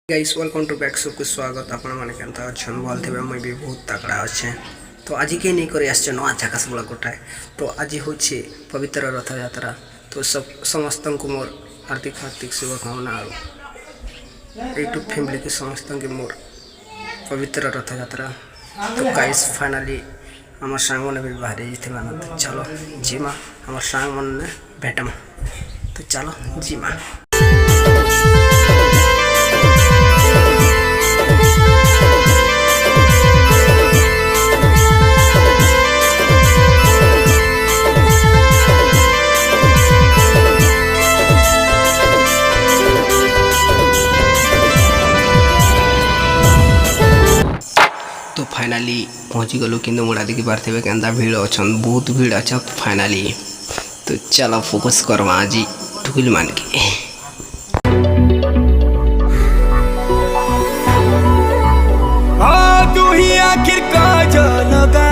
Guys welcome to back सबको स्वागत आपण माने केनता अछन बोल थे मैं भी बहुत तगड़ा अच्छे। तो आज के नहीं करे आछन नवा झाकास बड़ा गोटाए। तो आज होछि पवित्र रथ यात्रा। तो सब समस्त को मोर हार्दिक शुभकामना और यूट्यूब फैमिली के समस्त के मोर पवित्र रथ यात्रा। तो गाइस फाइनली हमार सांग मन भी बाहर थे माना। तो चलो जीमा हमार सांग मन ने भेटमा। तो चलो जीमा। तो फाइनली पहुँची गलु कि मुड़ा देखी पार्थे के भीड़ अच्छा बहुत भीड़ अच्छा। फाइनली तो चलो फोकस करवा आज टुकुल मान के। तू ही आखिर का जो लगा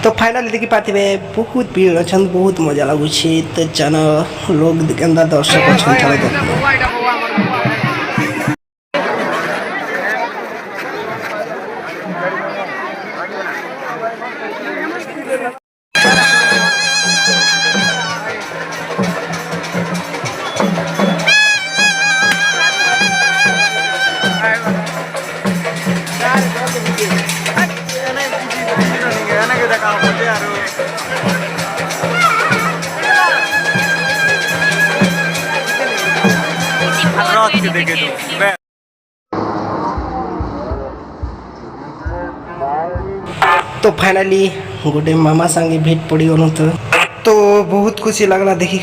तो फाइनली देखी पार्थे बहुत भीड़ अच्छा बहुत मजा लगुच। तो जान लोग केन्दा दर्शक अच्छा। तो फाइनली गोटे मामा संगे भेट पड़ी गल। तो बहुत खुशी लगला देखी